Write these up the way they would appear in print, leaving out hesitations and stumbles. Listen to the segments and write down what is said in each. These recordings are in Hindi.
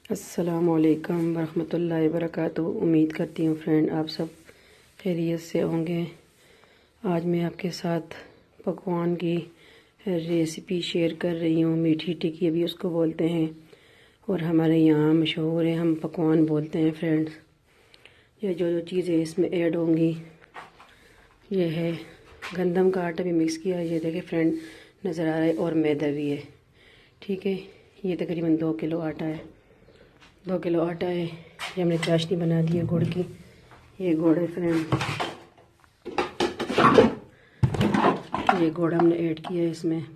अस्सलामुअलैकुम वरहमतुल्लाहि वबरकातुहू। उम्मीद करती हूँ फ्रेंड आप सब खैरियत से होंगे। आज मैं आपके साथ पकवान की रेसिपी शेयर कर रही हूँ। मीठी टिक्की भी उसको बोलते हैं और हमारे यहाँ मशहूर है, हम पकवान बोलते हैं फ्रेंड्स। ये जो जो चीज़ें इसमें ऐड होंगी, ये है गंदम का आटा भी मिक्स किया है, ये देखे फ्रेंड नज़र आ रहा है, और मैदा भी है। ठीक है, ये तकरीबन 2 किलो आटा है। 2 किलो आटा है। ये हमने चाशनी बना दी है गुड़ की। ये गुड़ है फ्रेंड, ये गुड़ हमने ऐड किया है इसमें।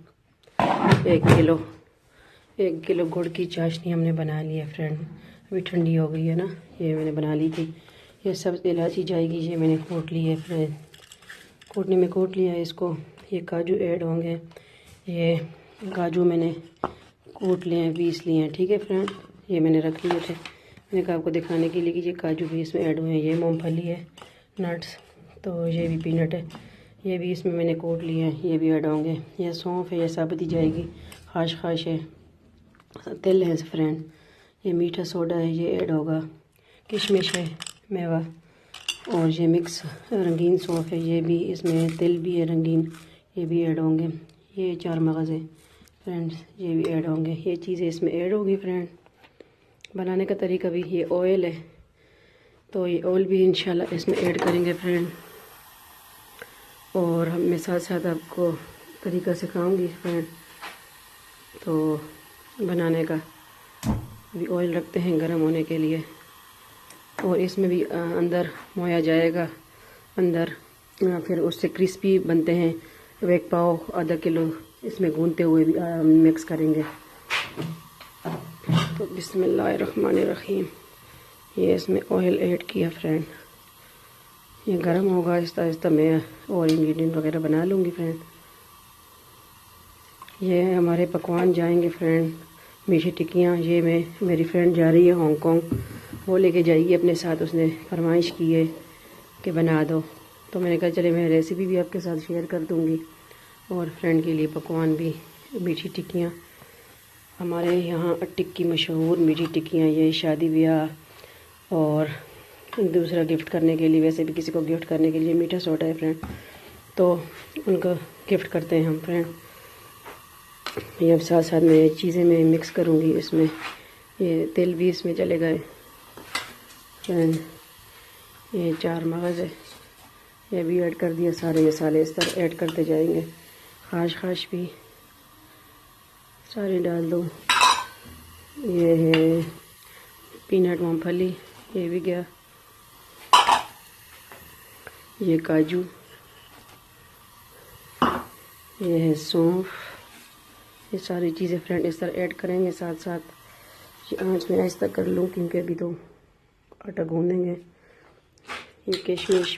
1 किलो गुड़ की चाशनी हमने बना ली है फ्रेंड। अभी ठंडी हो गई है ना, ये मैंने बना ली थी। ये सब इलायची जाएगी, ये मैंने कूट ली है फ्रेंड, कूटने में कूट लिया है इसको। ये काजू ऐड होंगे, ये काजू मैंने कूट लिए हैं, पीस लिए हैं। ठीक है फ्रेंड, ये मैंने रख लिए थे, मैंने कहा आपको दिखाने के लिए कि ये काजू भी इसमें ऐड हुए हैं। ये मूंगफली है, नट्स, तो ये भी पीनट है, ये भी इसमें मैंने कूट लिए हैं, ये भी ऐड होंगे। ये सौंफ है, ये साबुत ही जाएगी। खाश है, तिल है फ्रेंड, ये मीठा सोडा है, ये ऐड होगा। किशमिश है, मेवा, और ये मिक्स रंगीन सौंफ है, ये भी इसमें, तिल भी है रंगीन, ये भी ऐड होंगे। ये 4 मगज़ है फ्रेंड्स, ये भी ऐड होंगे। ये चीज़ें इसमें ऐड होगी फ्रेंड। बनाने का तरीका भी, ये ऑयल है तो ये ऑयल भी इंशाल्लाह इसमें ऐड करेंगे फ्रेंड। और मैं साथ साथ आपको तरीका सिखाऊंगी फ्रेंड। तो बनाने का भी ऑयल रखते हैं गर्म होने के लिए, और इसमें भी अंदर मोया जाएगा अंदर, फिर उससे क्रिस्पी बनते हैं। 1 पाव आधा किलो इसमें गूंदते हुए भी मिक्स करेंगे। तो बिस्मिल्लाहिर्रहमानिर्रहीम, ये इसमें ऑयल ऐड किया फ्रेंड। ये गर्म होगा, आहिस्ता आहिस्ता मैं और इंग्रेडिएंट वगैरह बना लूँगी फ्रेंड। ये हमारे पकवान जाएंगे फ्रेंड, मीठी टिक्कियाँ। ये मेरी फ्रेंड जा रही है हांगकांग, वो लेके जाएगी अपने साथ, उसने फरमाइश की है कि बना दो, तो मैंने कहा चले मैं रेसिपी भी आपके साथ शेयर कर दूँगी, और फ्रेंड के लिए पकवान भी। मीठी टिक्कियाँ हमारे यहाँ टिक्की मशहूर मीठी टिक्कियाँ, ये शादी ब्याह और दूसरा गिफ्ट करने के लिए, वैसे भी किसी को गिफ्ट करने के लिए मीठा सोडा है फ्रेंड, तो उनको गिफ्ट करते हैं हम फ्रेंड। ये अब साथ साथ में चीज़ें मैं मिक्स करूँगी इसमें। ये तिल भी इसमें चले गए फ्रेंड, ये 4 मगज़ है, ये भी ऐड कर दिया। सारे मसाले इस तरह ऐड करते जाएंगे। खाश भी सारे डाल दो। ये है पीनट मूंगफली, ये भी गया। ये काजू, ये है सौंफ, ये सारी चीज़ें फ्रेंड इस तरह ऐड करेंगे साथ साथ। ये आंच में आहिस्ता कर लूँ क्योंकि अभी तो आटा गूंदेंगे। ये किशमिश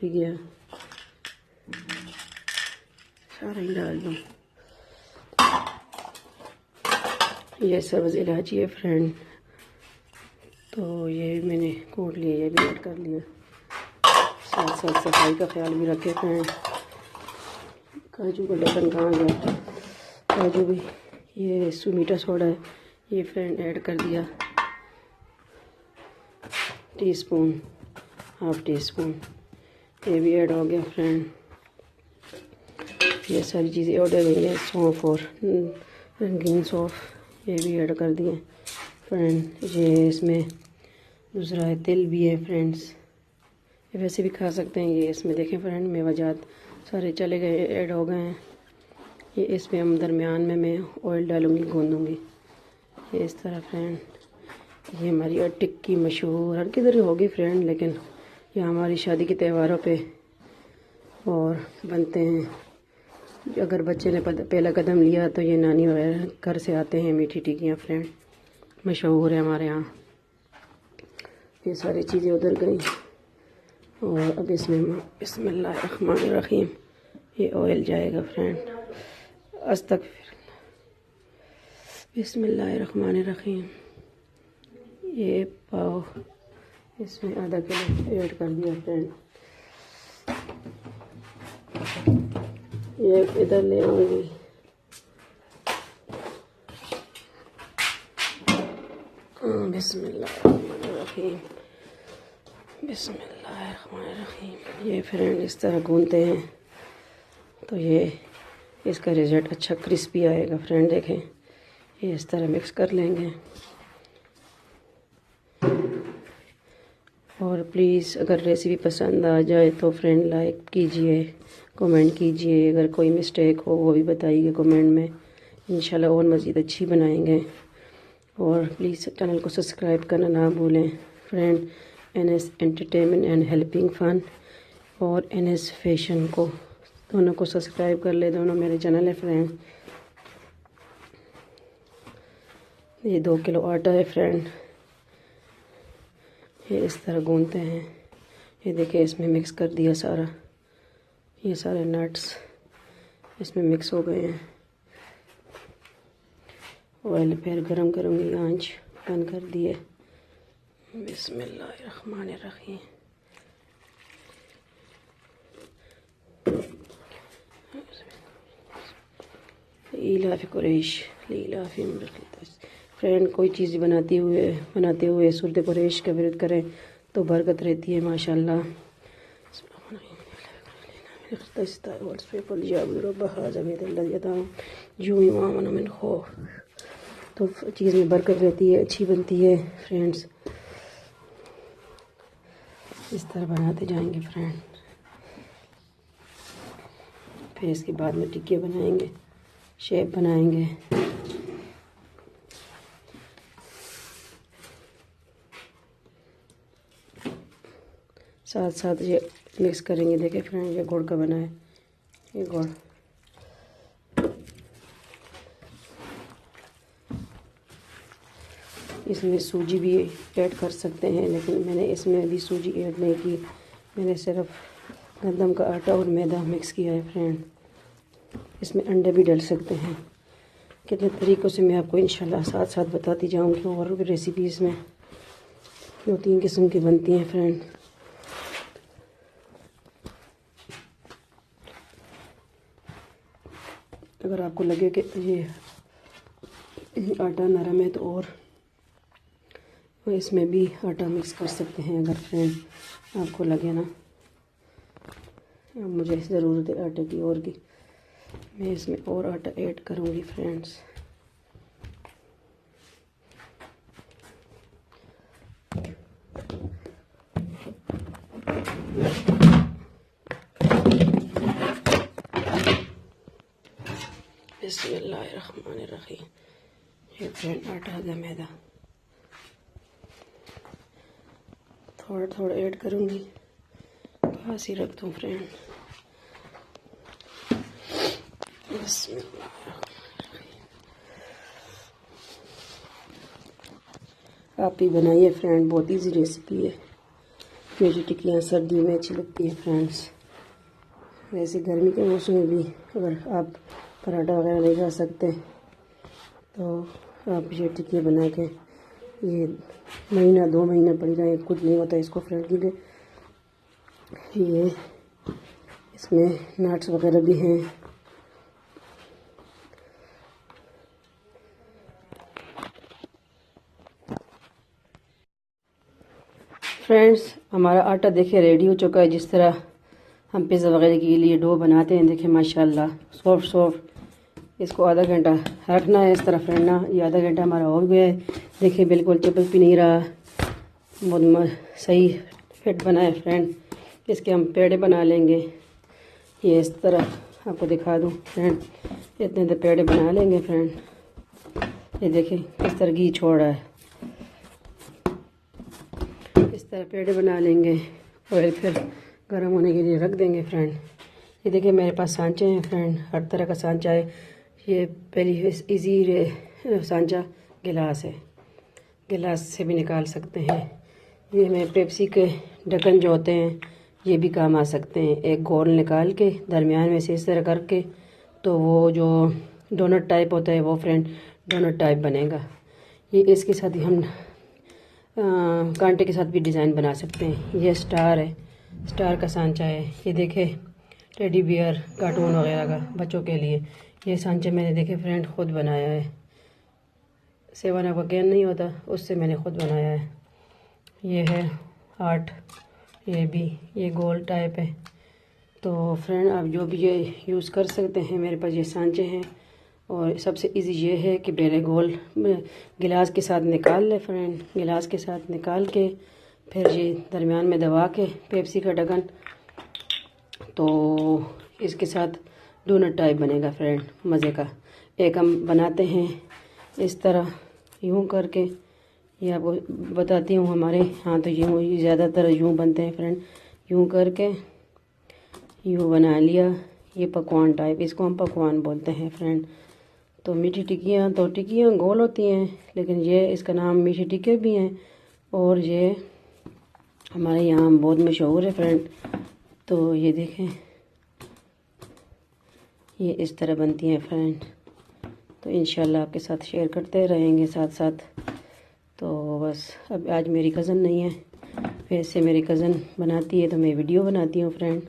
भी गया, सारा ही डाल दूँ। ये सब्ज़ इलायची है फ्रेंड, तो ये मैंने कूट लिया, ये भी ऐड कर लिया। साथ साथ सफाई का ख्याल भी रखे फ्रेंड। काजू का ढक्कन कहाँ गया, काजू भी। ये मीठा सोडा है, ये फ्रेंड ऐड कर दिया, टीस्पून, ½ टीस्पून, ये भी ऐड हो गया फ्रेंड। ये सारी चीज़ें ऐड हो गई हैं। सौंफ और रंगीन सौंफ, ये भी ऐड कर दिए फ्रेंड। ये इसमें दूसरा है, तिल भी है फ्रेंड्स, ये वैसे भी खा सकते हैं। ये इसमें देखें फ्रेंड, मेवाजात सारे चले गए, ऐड हो गए हैं। ये इसमें हम दरमियान में मैं ऑयल डालूँगी, गूंदूँगी, ये इस तरह फ्रेंड। ये हमारी टिक्की मशहूर हर किधर होगी फ्रेंड, लेकिन ये हमारी शादी के त्योहारों पे और बनते हैं। अगर बच्चे ने पहला कदम लिया तो ये नानी वगैरह घर से आते हैं मीठी टिक्कियाँ फ्रेंड, मशहूर है हमारे यहाँ। ये सारी चीज़ें उधर गई, और अब इसमें बिस्मिल्लाहिर्रहमानिर्रहीम ये ऑयल जाएगा फ्रेंड। बिस्मिल्लाहिर्रहमानिर्रहीम, ये पाव इसमें आधा किलो ऐड कर दिया फ्रेंड। ये इधर ले आऊँगी, बिस्मिल्लाहिर्रहमानिर्रहीम, बिस्मिल्लाहिर्रहमानिर्रहीम। ये फ्रेंड इस तरह गूंथते हैं तो ये इसका रिज़ल्ट अच्छा क्रिस्पी आएगा फ्रेंड। देखें ये इस तरह मिक्स कर लेंगे। और प्लीज़ अगर रेसिपी पसंद आ जाए तो फ्रेंड लाइक कीजिए, कमेंट कीजिए। अगर कोई मिस्टेक हो वो भी बताइए कमेंट में, इंशाल्लाह और मज़ीद अच्छी बनाएंगे। और प्लीज़ चैनल को सब्सक्राइब करना ना भूलें friend. NS entertainment and helping fun और NS फैशन को दोनों को सब्सक्राइब कर ले, दोनों मेरे चैनल है फ्रेंड। ये 2 किलो आटा है फ्रेंड। ये इस तरह गूंथते हैं। ये देखिए इसमें मिक्स कर दिया सारा, ये सारे नट्स इसमें मिक्स हो गए हैं। ऑयल फिर गरम करूँगी, आंच बंद कर दिए। बिस्मिल्लाहिर्रहमानिर्रहीम। इलाफी कुरैश इलाफी फ्रेंड, कोई चीज़ बनाते हुए सूरत कुरैश का विरुद्ध करें तो बरकत रहती है माशाल्लाह। तो चीज़ में बरकत रहती है, अच्छी बनती है फ्रेंड्स। इस तरह बनाते जाएंगे फ्रेंड। फिर इसके बाद में टिक्के बनाएंगे, शेप बनाएंगे। साथ साथ ये मिक्स करेंगे। देखिए फ्रेंड ये गुड़ का बना है, ये गुड़। इसमें सूजी भी ऐड कर सकते हैं, लेकिन मैंने इसमें भी सूजी ऐड नहीं की। मैंने सिर्फ गंदम का आटा और मैदा मिक्स किया है फ्रेंड। इसमें अंडे भी डाल सकते हैं। कितने तरीक़ों से मैं आपको इंशाल्लाह साथ साथ बताती जाऊँगी। और भी रेसिपी इसमें 2-3 किस्म की बनती हैं फ्रेंड। अगर आपको लगे कि ये आटा नरम है तो और इसमें भी आटा मिक्स कर सकते हैं। अगर फ्रेंड आपको लगे ना मुझे ज़रूरत है आटे की और की, मैं इसमें और आटा ऐड करूँगी फ्रेंड्स। बिस्मिल्लाहिर्रहमानिर्रहीम। ये फ्रेंड आटा है मैदा, थोड़ा थोड़ा ऐड करूँगी, पास ही रख दूँ फ्रेंड। आप भी बनाइए फ्रेंड, बहुत इजी रेसिपी है। मेरी टिक्कियाँ सर्दियों में अच्छी लगती है फ्रेंड्स। वैसे गर्मी के मौसम में भी अगर आप पराठा वगैरह नहीं खा सकते तो आप ये टिक्की बना के ये 1-2 महीना पड़ी रहे, कुछ नहीं होता इसको फ्रेंड। क्योंकि ये इसमें नट्स वगैरह भी हैं। फ्रेंड्स हमारा आटा देखिए रेडी हो चुका है। जिस तरह हम पिज़्ज़ा वगैरह के लिए डो बनाते हैं, देखिए माशाल्लाह सॉफ्ट सॉफ्ट। इसको आधा घंटा रखना है इस तरह फ्रेंड ना। ये आधा घंटा हमारा हो गया है। देखिए बिल्कुल चिपक भी नहीं रहा, बहुत सही फिट बना है फ्रेंड। इसके हम पेड़े बना लेंगे। ये इस तरह आपको दिखा दूँ फ्रेंड, इतने तो पेड़े बना लेंगे फ्रेंड। ये देखिए किस तरह घी छोड़ रहा है, इस तरह पेड़े बना लेंगे। ऑयल फिर गर्म होने के लिए रख देंगे फ्रेंड। ये देखिए मेरे पास सांचे हैं फ्रेंड, हर तरह का सांचा है। ये पहली इजी सांचा गिलास है, गिलास से भी निकाल सकते हैं। ये मैं पेप्सी के ढक्कन जो होते हैं ये भी काम आ सकते हैं। एक गोल निकाल के दरमियान में से इस तरह करके, तो वो जो डोनट टाइप होता है वो फ्रेंड डोनट टाइप बनेगा। ये इसके साथ ही हम कांटे के साथ भी डिज़ाइन बना सकते हैं। ये स्टार है, स्टार का सांचा है। ये देखे टेडी बियर कार्टून वगैरह का बच्चों के लिए। ये सांचा मैंने देखे फ्रेंड खुद बनाया है। 7 अप का कैन नहीं होता, उससे मैंने ख़ुद बनाया है। ये है हार्ट, ये गोल टाइप है। तो फ्रेंड आप जो भी ये यूज़ कर सकते हैं। मेरे पास ये सांचे हैं और सबसे इजी ये है कि पहले गोल गिलास के साथ निकाल ले फ्रेंड। गिलास के साथ निकाल के फिर ये दरमियान में दबा के पेप्सी का ढक्कन, तो इसके साथ डोनट टाइप बनेगा फ्रेंड, मज़े का। एक हम बनाते हैं इस तरह यूं करके, ये आपको बताती हूँ। हमारे यहाँ तो यूँ ज़्यादातर यूँ बनते हैं फ्रेंड। यूँ करके यूँ बना लिया, ये पकवान टाइप, इसको हम पकवान बोलते हैं फ्रेंड। तो मीठी टिक्कियाँ, तो टिक्कियाँ गोल होती हैं, लेकिन ये इसका नाम मीठी टिक्के भी हैं और ये हमारे यहाँ बहुत मशहूर है फ्रेंड। तो ये देखें, ये इस तरह बनती हैं फ्रेंड। तो इंशाल्लाह आपके साथ शेयर करते रहेंगे साथ साथ। तो बस अब आज मेरी कज़न नहीं है, वैसे मेरी कज़न बनाती है तो मैं वीडियो बनाती हूँ फ्रेंड।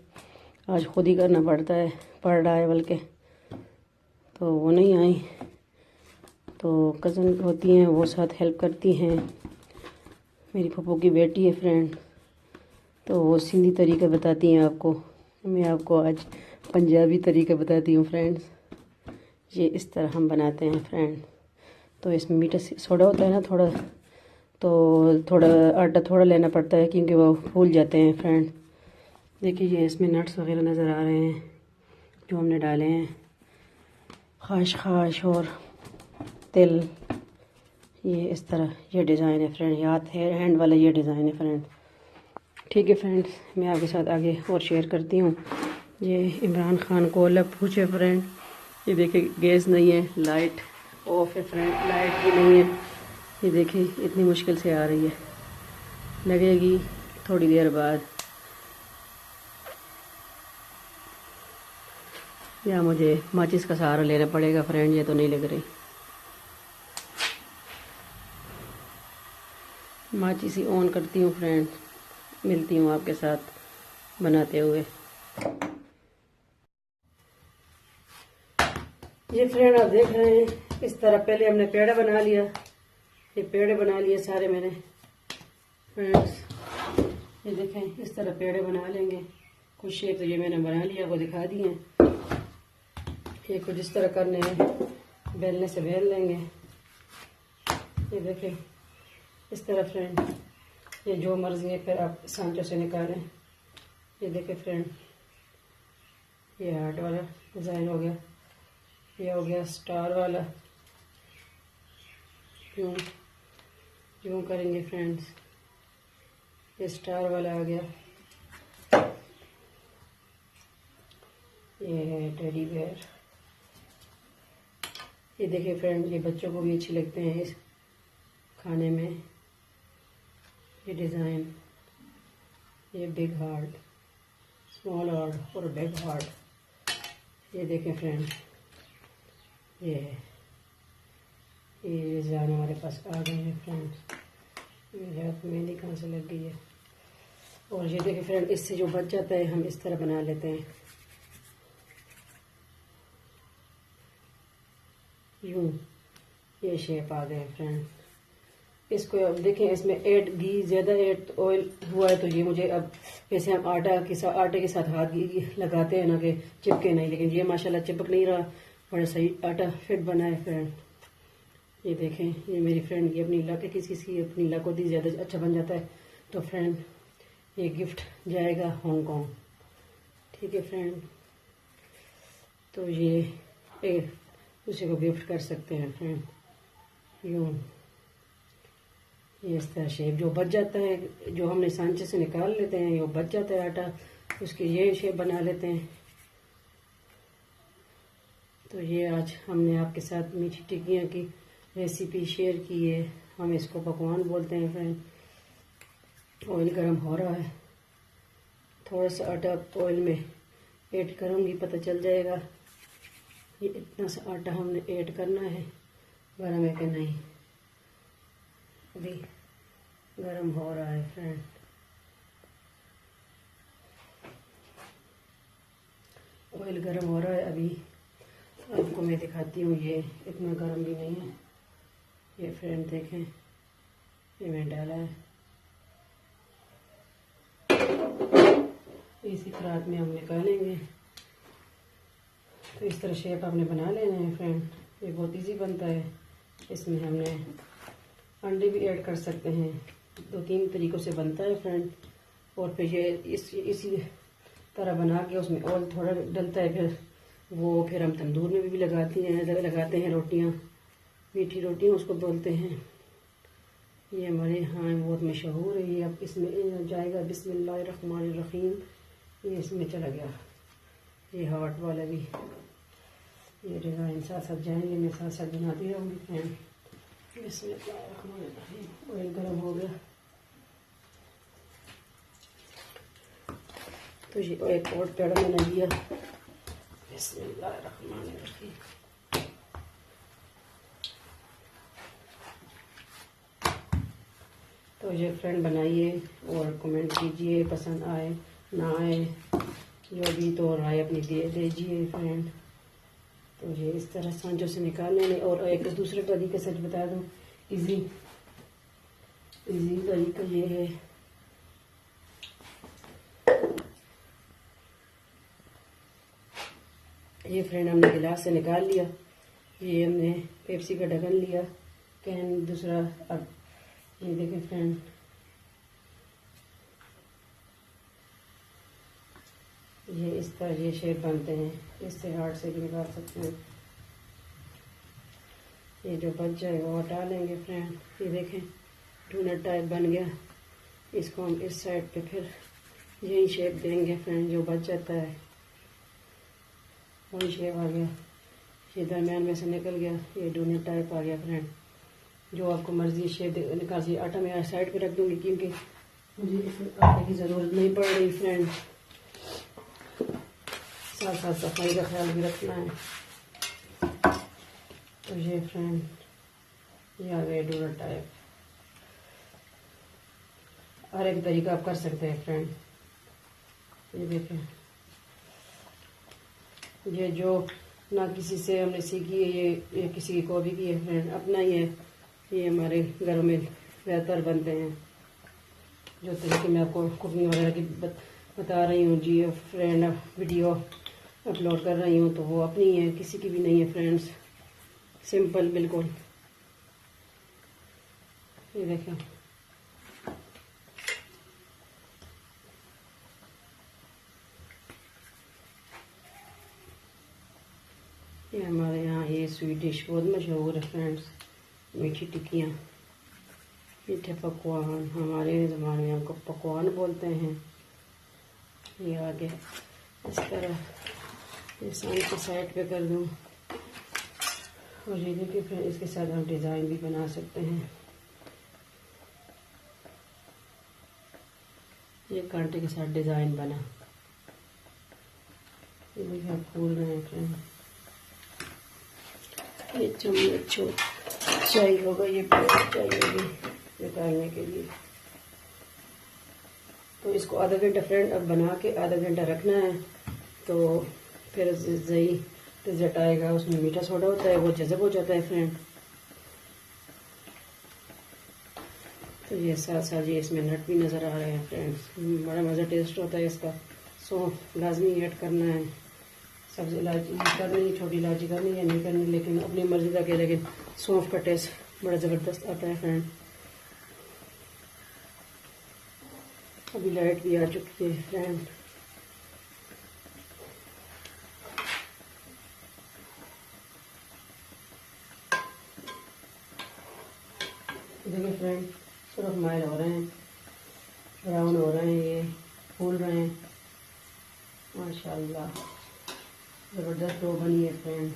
आज ख़ुद ही करना पड़ रहा है बल्कि। तो वो नहीं आई, तो कज़न होती हैं वो साथ हेल्प करती हैं। मेरी फूफो की बेटी है फ्रेंड, तो वो सिंधी तरीका बताती हैं आपको। मैं आपको आज पंजाबी तरीका बताती हूँ फ्रेंड्स। ये इस तरह हम बनाते हैं फ्रेंड। तो इसमें मीठा सोडा होता है ना थोड़ा, तो थोड़ा आटा थोड़ा लेना पड़ता है क्योंकि वो फूल जाते हैं फ्रेंड। देखिए ये इसमें नट्स वगैरह नज़र आ रहे हैं जो हमने डाले हैं, खाश और तिल। ये इस तरह ये डिज़ाइन है फ्रेंड, ये हैंड वाला ये डिज़ाइन है फ्रेंड। ठीक है फ्रेंड्स, मैं आपके साथ आगे और शेयर करती हूँ। ये इमरान खान को अलग पूछे फ्रेंड। ये देखिए गैस नहीं है, लाइट ऑफ है फ्रेंड, लाइट भी नहीं है। ये देखिए इतनी मुश्किल से आ रही है, लगेगी थोड़ी देर बाद। या मुझे माचिस का सहारा लेना पड़ेगा फ्रेंड, ये तो नहीं लग रही। माचिस ही ऑन करती हूँ फ्रेंड, मिलती हूँ आपके साथ बनाते हुए। ये फ्रेंड आप देख रहे हैं इस तरह पहले हमने पेड़े बना लिया। ये पेड़े बना लिए सारे मैंने फ्रेंड्स। ये देखें इस तरह पेड़े बना लेंगे। कुछ शेप तो ये मैंने बना लिया, वो दिखा दिए। ये कुछ इस तरह करने हैं, बेलने से बेल लेंगे। ये देखें इस तरह फ्रेंड, ये जो मर्जी है फिर आप सांचों से निकालें। ये देखें फ्रेंड, ये हार्ट वाला डिज़ाइन हो गया, ये हो गया स्टार वाला। यूँ यूँ करेंगे फ्रेंड्स, ये स्टार वाला आ गया। ये है टेडी बेयर। ये देखिए फ्रेंड, ये बच्चों को भी अच्छे लगते हैं इस खाने में। ये डिज़ाइन, ये बिग हार्ट, स्मॉल हार्ट और बिग हार्ट। ये देखें फ्रेंड, ये है, ये डिज़ाइन हमारे पास आ गए हैं फ्रेंड। मेरे हाथ में मेहंदी कहाँ से लग गई है। और ये देखिए फ्रेंड, इससे जो बच जाता है हम इस तरह बना लेते हैं, यूँ। ये शेप आ गए फ्रेंड। इसको अब देखें, इसमें घी ज़्यादा ऐड ऑयल हुआ है, तो ये मुझे अब जैसे हम आटे के साथ हाथ लगाते हैं ना कि चिपके नहीं, लेकिन ये माशाल्लाह चिपक नहीं रहा, बड़ा सही आटा फिट बना है फ्रेंड। ये देखें, ये मेरी फ्रेंड की अपनी लक है, किसी अपनी लक होती ज़्यादा अच्छा बन जाता है। तो फ्रेंड ये गिफ्ट जाएगा हांगकांग। ठीक है फ्रेंड, तो ये एक दूसरे को गिफ्ट कर सकते हैं फ्रेंड। यूँ ये इस तरह शेप जो बच जाता है, जो हमने सांचे से निकाल लेते हैं, वो बच जाता है आटा, उसकी ये शेप बना लेते हैं। तो ये आज हमने आपके साथ मीठी टिक्कियाँ की रेसिपी शेयर की है। हम इसको पकवान बोलते हैं फ्रेंड। ऑयल गर्म हो रहा है, थोड़ा सा आटा ऑयल में ऐड करूँगी, पता चल जाएगा ये इतना सा आटा हमने ऐड करना है। गर्म है कि नहीं, अभी गर्म हो रहा है फ्रेंड। ऑयल गर्म हो रहा है, अभी आपको मैं दिखाती हूँ। ये इतना गर्म भी नहीं है, ये फ्रेंड देखें, ये मैंने डाला है। इसी परात में हम निकालेंगे। तो इस तरह शेप आपने बना लेना है फ्रेंड। ये बहुत इजी बनता है। इसमें हमने अंडे भी ऐड कर सकते हैं। 2-3 तरीक़ों से बनता है फ्रेंड। और फिर ये इसी तरह बना के उसमें ऑयल थोड़ा डलता है। फिर हम तंदूर में भी लगाते हैं रोटियां, मीठी रोटियां उसको बोलते हैं। ये हमारे यहाँ बहुत मशहूर है। ये अब इसमें जाएगा बिस्मिल्लाहिर्रहमानिर्रहीम। ये इसमें चला गया। ये हार्ट वाला भी, ये डिज़ाइन साथ साथ जाएंगे। मैं साथ साथ बनाती रहूँगी फ्रेंड। बिस्मिल्लाहिर्रहमानिर्रहीम। ऑयल गर्म हो गया तो ये एक और पेड़ा मैंने लिया। बिस्मिल्लाहिर्रहमानिर्रहीम। तो ये फ्रेंड बनाइए और कमेंट कीजिए, पसंद आए ना आए जो भी तो राय अपनी दे दीजिए फ्रेंड। तो ये इस तरह सांचों से निकाल लेंगे। और एक दूसरे तरीके सच बता दूं, इजी तरीका ये है, ये फ्रेंड हमने गिलास से निकाल लिया। ये हमने पेप्सी का ढक्कन लिया, कैन दूसरा। अब ये देखें फ्रेंड, ये इस तरह ये शेप बनते हैं। इससे हार्ड से भी निकाल सकते हैं। ये जो बच जाए वो हटा लेंगे फ्रेंड। ये देखें डोनट टाइप बन गया। इसको हम इस साइड पे फिर यही शेप देंगे फ्रेंड। जो बच जाता है वही शेप आ गया। ये दरमियान में से निकल गया, ये डोनट टाइप आ गया फ्रेंड। जो आपको मर्जी शेप निकाल। आटा मैं साइड पे रख दूंगी क्योंकि मुझे इसमें आटे की ज़रूरत नहीं पड़ रही फ्रेंड। साथ साथ सफाई का ख्याल भी रखना है। तो ये फ्रेंड ये आ गए डोनट टाइप। हर एक तरीका आप कर सकते हैं फ्रेंड। ये देखें, ये जो ना किसी से हमने सीखी है, ये किसी की कॉपी की है फ्रेंड, अपना ही है। ये हमारे घरों में बेहतर बनते हैं। जो तरीके मैं आपको कुकिंग वगैरह की बता रही हूँ जी फ्रेंड, वीडियो अपलोड कर रही हूँ, तो वो अपनी है, किसी की भी नहीं है फ्रेंड्स। सिंपल बिल्कुल। ये देखें, ये हमारे यहाँ ये स्वीट डिश बहुत मशहूर है फ्रेंड्स। मीठी टिक्कियाँ, मीठे पकवान, हमारे ज़माने में हमको पकवान बोलते हैं। ये आगे इस तरह ये साइड के साइड पे कर दूँ। और ये देखिए फिर इसके साथ हम डिज़ाइन भी बना सकते हैं। ये कांटे के साथ डिज़ाइन बना। ये देखिए आप खोल रहे हैं फ्रेंड। ये चम्मच चाहिए होगा, ये प्लेट चाहिए होगी निकालने के लिए। तो इसको आधा घंटा फ्रेंड अब बना के आधा घंटा रखना है। तो फिर सही रिजल्ट आएगा। उसमें मीठा सोडा होता है, वो जज़ब हो जाता है फ्रेंड। तो ये साथ साथ ये इसमें नट भी नज़र आ रहे हैं फ्रेंड्स। बड़ा मज़ा टेस्ट होता है इसका। सौंफ लाजमी ऐड करना है। सब्ज़ी इलायची करनी, छोटी इलायची करनी या नहीं करनी, लेकिन अपनी मर्ज़ी का। लेकिन सौंफ का टेस्ट बड़ा ज़बरदस्त आता है फ्रेंड। अभी लाइट भी आ चुकी है फ्रेंड। देखिए फ्रेंड, सिर्फ माइल हो रहे हैं, ब्राउन हो रहे हैं, ये फूल रहे हैं। माशाल्लाह ज़बरदस्त डो बनी है फ्रेंड।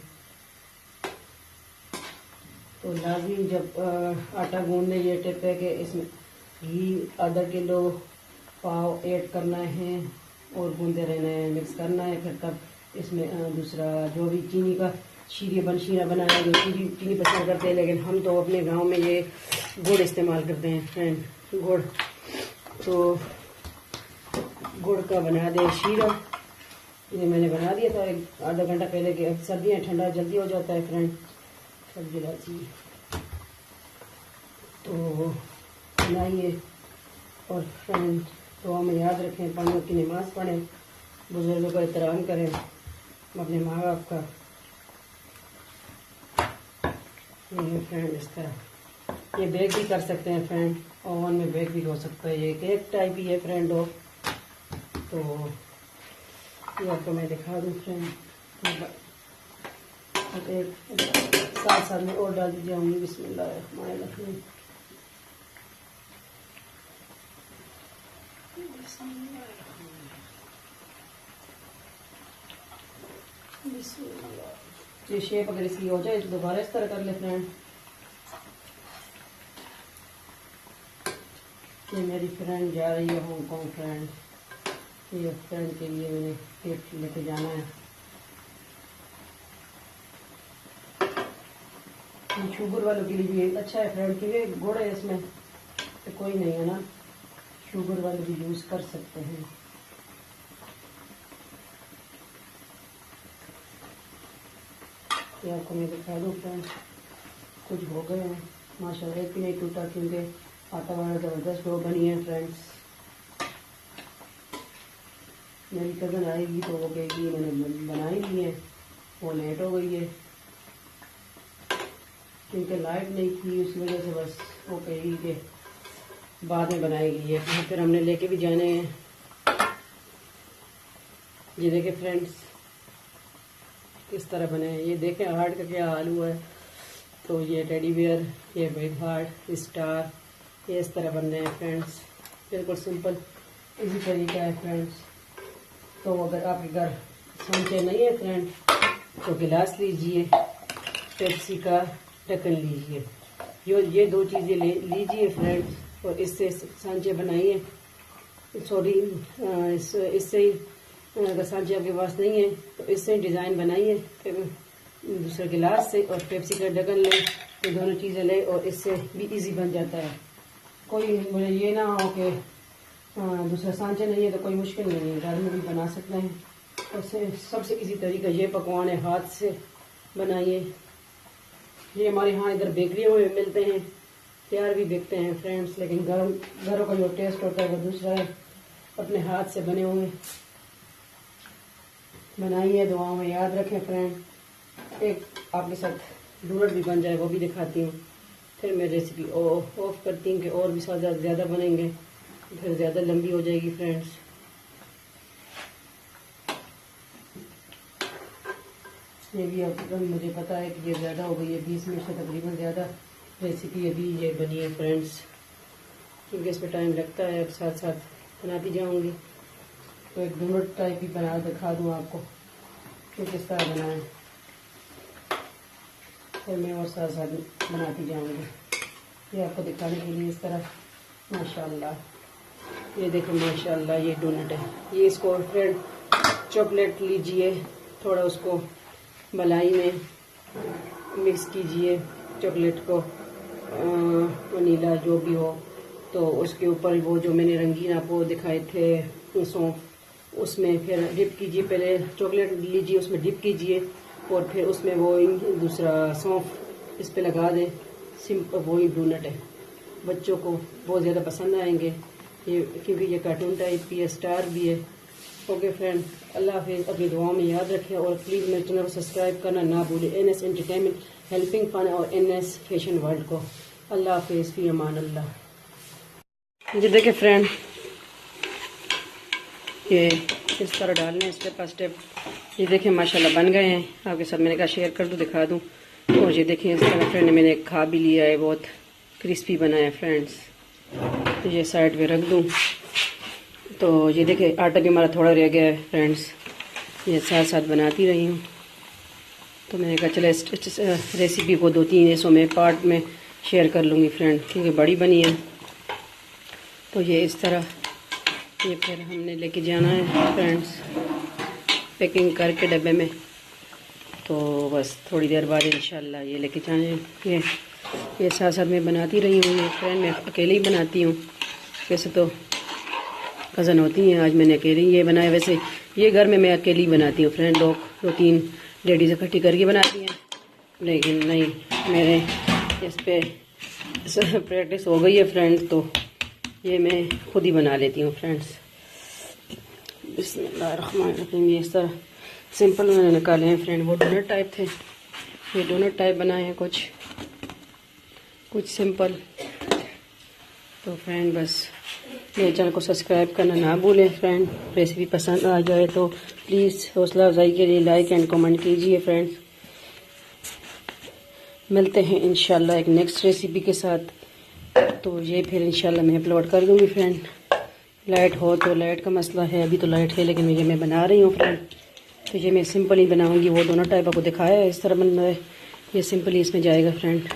तो लाजमी जब आटा गूंदने ये टिप है कि इसमें घी आधा किलो पाव ऐड करना है और गूंदते रहना है, मिक्स करना है। फिर तब इसमें दूसरा जो भी चीनी का शीरा बनाया, जो चीनी पसंद करते हैं, लेकिन हम तो अपने गांव में ये गुड़ इस्तेमाल करते हैं फ्रेंड। गुड़, तो गुड़ का बना दे शीरा। ये मैंने बना दिया था एक आधा घंटा पहले के। सर्दियाँ ठंडा जल्दी हो जाता है फ्रेंड। सब्जी इलायची तो बनाइए और फ्रेंड दुआ में याद रखें, 5 वक्त की नमाज़ पढ़ें, बुजुर्गों का एहतराम करें, अपने माँ बाप का। ये फ्रेंड इस तरह ये बेक भी कर सकते हैं फ्रेंड, ओवन में बेक भी हो सकता है। ये केक टाइप ही है फ्रेंड हो, तो ये आपको मैं दिखा दूँ फ्रेंड। एक साथ साथ में और डाल दी जाऊँगी। बिस्मिल्लाहिर्रहमानिर्रहीम। ये शेप अगर इसकी हो जाए तो दोबारा इस तरह कर ले फ्रेंड। ये मेरी फ्रेंड जा रही है हांगकांग फ्रेंड। ये फ्रेंड के लिए मैंने गिफ्ट लेके जाना है। शुगर वालों के लिए भी अच्छा है फ्रेंड, क्योंकि गुड़ है इसमें तो कोई नहीं है ना, शुगर वाले भी यूज़ कर सकते हैं। ये आपको मैं दिखा दूँ फ्रेंड, कुछ हो गए हैं माशाल्लाह, एक भी नहीं टूटा क्योंकि आटा वाला ज़बरदस्त डो बनी है फ्रेंड्स। मेरी कज़न आएगी तो वो कहेगी मैंने बनाई ली है, वो लेट हो गई है क्योंकि लाइट नहीं थी, उस वजह से बस वो कहेगी कि बाद में बनाएगी। ये फिर हमने लेके भी जाने हैं। ये देखें फ्रेंड्स किस तरह बने हैं, ये देखें हार्ट का क्या हाल हुआ है। तो ये टेडी बियर, ये बिग हार्ट, स्टार, ये इस तरह बन रहे हैं फ्रेंड्स। बिल्कुल सिंपल इसी तरीका है फ्रेंड्स। तो अगर आपके घर सांचे नहीं है फ्रेंड तो गिलास लीजिए, पेप्सी का ढक्कन लीजिए, ये 2 चीज़ें लीजिए फ्रेंड्स और इससे सांचे बनाइए। सॉरी इससे ही अगर सांचे आपके पास नहीं है तो इससे डिज़ाइन बनाइए, फिर दूसरे गिलास से और पेप्सी का ढक्कन लें, ये दोनों चीज़ें लें और इससे भी इजी बन जाता है। कोई मुझे ये ना हो कि दूसरा सांचे नहीं है तो कोई मुश्किल नहीं है, घर में भी बना सकते हैं। और सबसे इजी तरीका ये पकवान है, हाथ से बनाइए। ये हमारे यहाँ इधर बेकरियों में मिलते हैं, तैयार भी बिकते हैं फ्रेंड्स, लेकिन घरों का जो टेस्ट होता है वो दूसरा है। अपने हाथ से बने हुए बनाइए, दुआओं में याद रखें फ्रेंड। एक आपके साथ डोनट भी बन जाए वो भी दिखाती हूँ, फिर मैं रेसिपी ऑफ करती हूँ कि और भी ज़्यादा बनेंगे फिर ज़्यादा लंबी हो जाएगी फ्रेंड्स। ये भी अब मुझे पता है कि ये ज़्यादा हो गई है, 20 मिनट से तकरीबन ज़्यादा रेसिपी अभी ये बनी है फ्रेंड्स, क्योंकि इसमें टाइम लगता है। अब साथ साथ बनाती जाऊंगी। तो एक डोनट टाइप ही बना दिखा दूँ आपको कि किस तरह बनाएं, और मैं और साथ साथ बनाती जाऊंगी। ये आपको दिखाने के लिए इस तरह माशाल्लाह, ये देखो माशाल्लाह ये डोनट है। ये इसको फ्रेंड चॉकलेट लीजिए, थोड़ा उसको मलाई में मिक्स कीजिए, चॉकलेट को वनीला जो भी हो, तो उसके ऊपर वो जो मैंने रंगीन आपको दिखाए थे सौंफ, उसमें फिर डिप कीजिए। पहले चॉकलेट लीजिए, उसमें डिप कीजिए और फिर उसमें वो दूसरा सौंफ इस पे लगा दें। सिंपल वही डोनट है, बच्चों को बहुत ज़्यादा पसंद आएंगे ये, क्योंकि ये कार्टून टाइप की है, स्टार भी है। ओके फ्रेंड, अल्लाह हाफिज़, अपनी दुआओं में याद रखें और प्लीज़ मेरे चैनल को सब्सक्राइब करना ना भूलें। NS एंटरटेनमेंट, हेल्पिंग फन और NS फैशन वर्ल्ड को। अल्लाह हाफिज़, फी अमान अल्लाह। जी देखिए फ्रेंड, ये इस तरह डालने स्टेप बाय स्टेप। ये देखिए माशाल्लाह बन गए हैं, आपके साथ मैंने कहा शेयर कर दूँ, दिखा दूँ। और ये देखिए इस तरह फ्रेंड मैंने खा भी लिया है, बहुत क्रिस्पी बना है फ्रेंड्स। तो ये साइड पे रख दूँ। तो ये देखिए आटा भी हमारा थोड़ा रह गया है फ्रेंड्स, ये साथ साथ बनाती रही हूँ। तो मैंने कहा चले इस रेसिपी को 2-3 हिस्सों में पार्ट में शेयर कर लूँगी फ्रेंड, क्योंकि बड़ी बनी है। तो ये इस तरह ये फिर हमने लेके जाना है फ्रेंड्स, पैकिंग करके डब्बे में। तो बस थोड़ी देर बाद इंशाल्लाह ये लेके जाने। ये साथ साथ मैं बनाती रही हूँ। ये फ्रेंड मैं अकेले ही बनाती हूँ, वैसे तो कज़न होती हैं, आज मैंने अकेली ये बनाया। वैसे ये घर में मैं अकेली बनाती हूँ फ्रेंड, लोग 2-3 लेडीज़ इकट्ठी करके बनाती हैं, लेकिन नहीं, मेरे इस पे प्रैक्टिस हो गई है फ्रेंड, तो ये मैं खुद ही बना लेती हूँ फ्रेंड्स। बिस्मिल्लाहिर्रहमानिर्रहीम। ये इस तरह सिंपल मैंने निकाले हैं फ्रेंड। वो डोनट टाइप थे, ये डोनट टाइप बनाए हैं कुछ सिंपल। तो फ्रेंड बस मेरे चैनल को सब्सक्राइब करना ना भूलें फ्रेंड। रेसिपी पसंद आ जाए तो प्लीज़ हौसला अफजाई के लिए लाइक एंड कमेंट कीजिए फ्रेंड्स। मिलते हैं इंशाल्लाह एक नेक्स्ट रेसिपी के साथ। तो ये फिर इंशाल्लाह मैं अपलोड कर दूँगी फ्रेंड। लाइट हो तो, लाइट का मसला है, अभी तो लाइट है लेकिन ये मैं बना रही हूँ फ्रेंड। तो ये मैं सिंपल ही बनाऊँगी। वो दोनों टाइप आपको दिखाया है, इस तरह बन रहा है। ये सिंपल ही इसमें जाएगा फ्रेंड।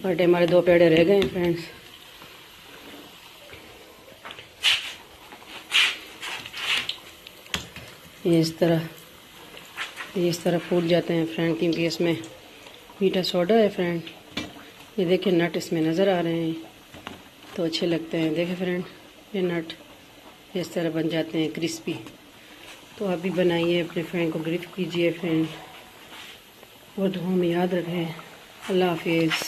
और हमारे 2 पेड़े रह गए हैं फ्रेंड्स। ये इस तरह फूट जाते हैं फ्रेंड, क्योंकि इसमें मीठा सोडा है फ्रेंड। ये देखिए नट इसमें नज़र आ रहे हैं तो अच्छे लगते हैं। देखें फ्रेंड, ये नट इस तरह बन जाते हैं क्रिस्पी। तो आप भी बनाइए, अपने फ्रेंड को गिफ्ट कीजिए फ्रेंड। और दुआ में याद रखें। अल्लाह हाफिज़।